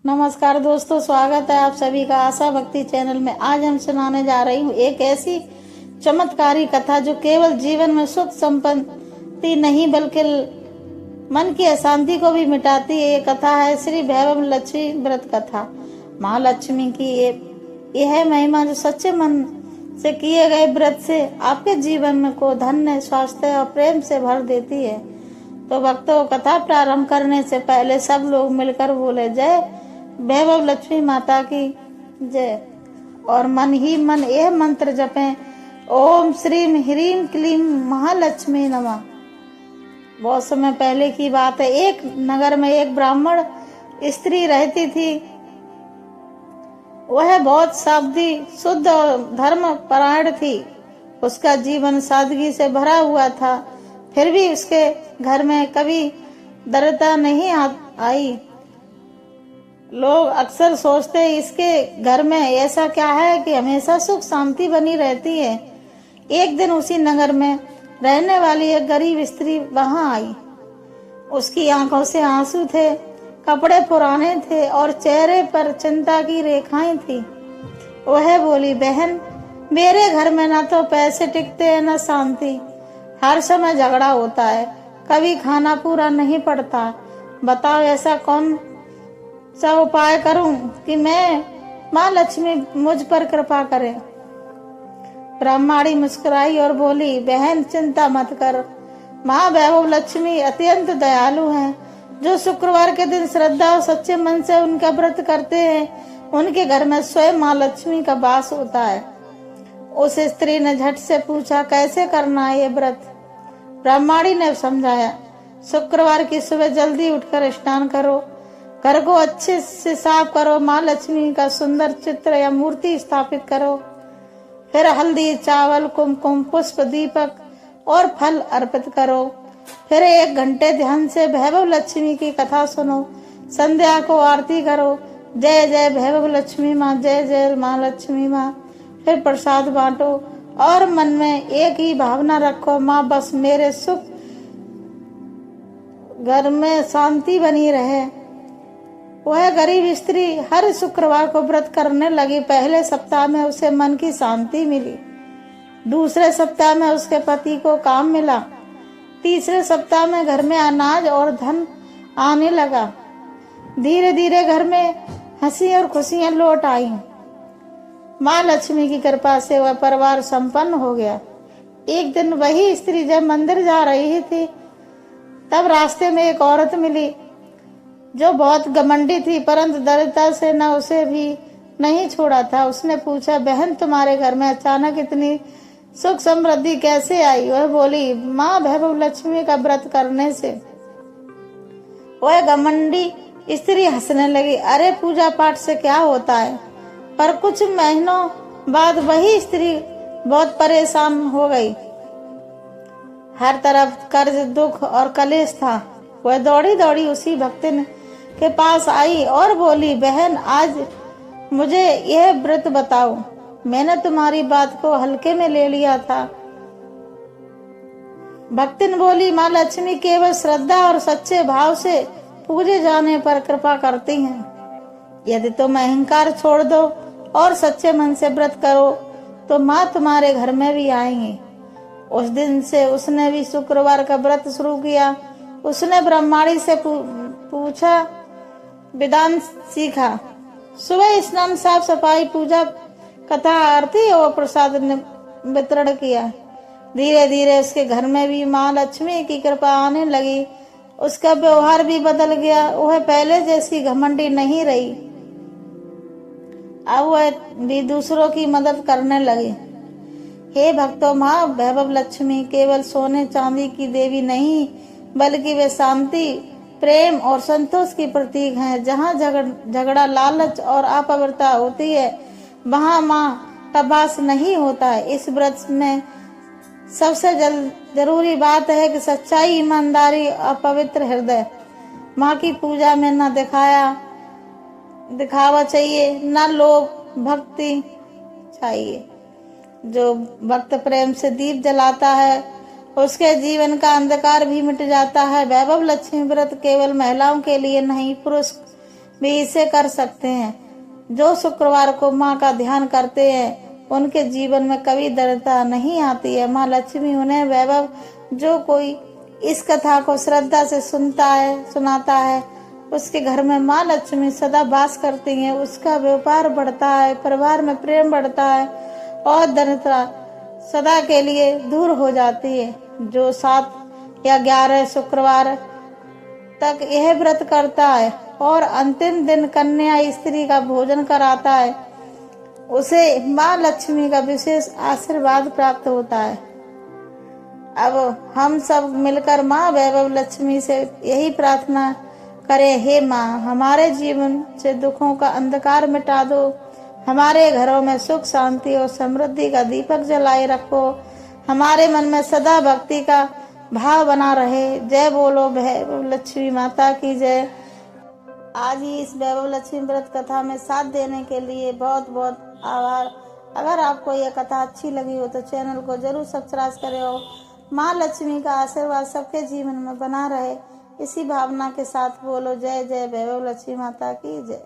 नमस्कार दोस्तों, स्वागत है आप सभी का आशा भक्ति चैनल में। आज हम सुनाने जा रही हूँ एक ऐसी चमत्कारी कथा जो केवल जीवन में सुख संपत्ति नहीं बल्कि मन की अशांति को भी मिटाती है। ये कथा है श्री वैभव लक्ष्मी व्रत कथा। महालक्ष्मी की यह महिमा जो सच्चे मन से किए गए व्रत से आपके जीवन में को धन्य, स्वास्थ्य और प्रेम से भर देती है। तो भक्तों, कथा प्रारंभ करने से पहले सब लोग मिलकर बोले जय वैभव लक्ष्मी माता की जय, और मन ही मन यह मंत्र जपें, ओम श्रीम ह्रीम क्लीम महालक्ष्मी नमः। बहुत समय पहले की बात है। एक नगर में एक ब्राह्मण स्त्री रहती थी। वह बहुत साध्वी, शुद्ध और धर्म परायण थी। उसका जीवन सादगी से भरा हुआ था। फिर भी उसके घर में कभी दरिद्रता नहीं आई। लोग अक्सर सोचते इसके घर में ऐसा क्या है कि हमेशा सुख शांति बनी रहती है। एक दिन उसी नगर में रहने वाली एक गरीब स्त्री वहां आई। उसकी आंखों से आंसू थे, कपड़े पुराने थे और चेहरे पर चिंता की रेखाएं थी। वह बोली, बहन, मेरे घर में ना तो पैसे टिकते हैं न शांति। हर समय झगड़ा होता है, कभी खाना पूरा नहीं पड़ता। बताओ ऐसा कौन सा उपाय करूं कि मैं माँ लक्ष्मी मुझ पर कृपा करे। ब्रह्माणी मुस्कुराई और बोली, बहन चिंता मत कर। माँ वैभव लक्ष्मी अत्यंत दयालु हैं। जो शुक्रवार के दिन श्रद्धा और सच्चे मन से उनका व्रत करते हैं, उनके घर में स्वयं माँ लक्ष्मी का वास होता है। उस स्त्री ने झट से पूछा, कैसे करना है ये व्रत? ब्रह्माणी ने समझाया, शुक्रवार की सुबह जल्दी उठकर स्नान करो, घर को अच्छे से साफ करो, माँ लक्ष्मी का सुंदर चित्र या मूर्ति स्थापित करो। फिर हल्दी, चावल, कुमकुम, पुष्प, दीपक और फल अर्पित करो। फिर 1 घंटे ध्यान से वैभव लक्ष्मी की कथा सुनो। संध्या को आरती करो, जय जय वैभव लक्ष्मी माँ, जय जय माँ लक्ष्मी माँ। फिर प्रसाद बांटो और मन में एक ही भावना रखो, माँ बस मेरे सुख घर में शांति बनी रहे। वह गरीब स्त्री हर शुक्रवार को व्रत करने लगी। पहले सप्ताह में उसे मन की शांति मिली। दूसरे सप्ताह में उसके पति को काम मिला। तीसरे सप्ताह में घर में अनाज और धन आने लगा। धीरे धीरे घर में हंसी और खुशियां लौट आई। माँ लक्ष्मी की कृपा से वह परिवार संपन्न हो गया। एक दिन वही स्त्री जब मंदिर जा रही थी, तब रास्ते में एक औरत मिली जो बहुत घमंडी थी, परंतु दरिद्रता से न उसे भी नहीं छोड़ा था। उसने पूछा, बहन तुम्हारे घर में अचानक इतनी सुख समृद्धि कैसे आई? वह बोली, माँ वैभव लक्ष्मी का व्रत करने से। वह घमंडी स्त्री हंसने लगी, अरे पूजा पाठ से क्या होता है? पर कुछ महीनों बाद वही स्त्री बहुत परेशान हो गई। हर तरफ कर्ज, दुख और कलेश था। वह दौड़ी दौड़ी उसी भक्तिन के पास आई और बोली, बहन आज मुझे यह व्रत बताओ। मैंने तुम्हारी बात को हल्के में ले लिया था। भक्तिन बोली, माँ लक्ष्मी केवल श्रद्धा और सच्चे भाव से पूजे जाने पर कृपा करती हैं। यदि तुम अहंकार छोड़ दो और सच्चे मन से व्रत करो तो माँ तुम्हारे घर में भी आएंगी। उस दिन से उसने भी शुक्रवार का व्रत शुरू किया। उसने ब्रह्माणी से पूछा, वेदांत सीखा। सुबह स्नान, साफ सफाई, पूजा, कथा, आरती और प्रसाद वितरण किया। धीरे धीरे उसके घर में भी माँ लक्ष्मी की कृपा आने लगी। उसका व्यवहार भी बदल गया। वह पहले जैसी घमंडी नहीं रही। अब वह भी दूसरों की मदद करने लगी। हे भक्तों, माँ वैभव लक्ष्मी केवल सोने चांदी की देवी नहीं, बल्कि वे शांति, प्रेम और संतोष की प्रतीक हैं। जहाँ झगड़ा, लालच और अपवित्रता होती है, वहाँ माँ का वास नहीं होता है। इस व्रत में सबसे जरूरी बात है कि सच्चाई, ईमानदारी और पवित्र हृदय। माँ की पूजा में न दिखावा चाहिए, न लोभ, भक्ति चाहिए। जो भक्त प्रेम से दीप जलाता है, उसके जीवन का अंधकार भी मिट जाता है। वैभव लक्ष्मी व्रत केवल महिलाओं के लिए नहीं, पुरुष भी इसे कर सकते हैं। जो शुक्रवार को माँ का ध्यान करते हैं उनके जीवन में कभी दरिद्रता नहीं आती है। माँ लक्ष्मी उन्हें वैभव, जो कोई इस कथा को श्रद्धा से सुनाता है उसके घर में माँ लक्ष्मी सदा वास करती हैं। उसका व्यापार बढ़ता है, परिवार में प्रेम बढ़ता है और दरिद्रता सदा के लिए दूर हो जाती है। जो 7 या 11 शुक्रवार तक यह व्रत करता है और अंतिम दिन कन्या स्त्री का भोजन कराता है, उसे माँ लक्ष्मी का विशेष आशीर्वाद प्राप्त होता है। अब हम सब मिलकर माँ वैभव लक्ष्मी से यही प्रार्थना करें, हे माँ, हमारे जीवन से दुखों का अंधकार मिटा दो, हमारे घरों में सुख शांति और समृद्धि का दीपक जलाए रखो, हमारे मन में सदा भक्ति का भाव बना रहे। जय बोलो वैभव लक्ष्मी माता की जय। आज ही इस वैभव लक्ष्मी व्रत कथा में साथ देने के लिए बहुत बहुत आभार। अगर आपको यह कथा अच्छी लगी हो तो चैनल को जरूर सब्सक्राइब करें और माँ लक्ष्मी का आशीर्वाद सबके जीवन में बना रहे, इसी भावना के साथ बोलो जय जय वैभव लक्ष्मी माता की जय।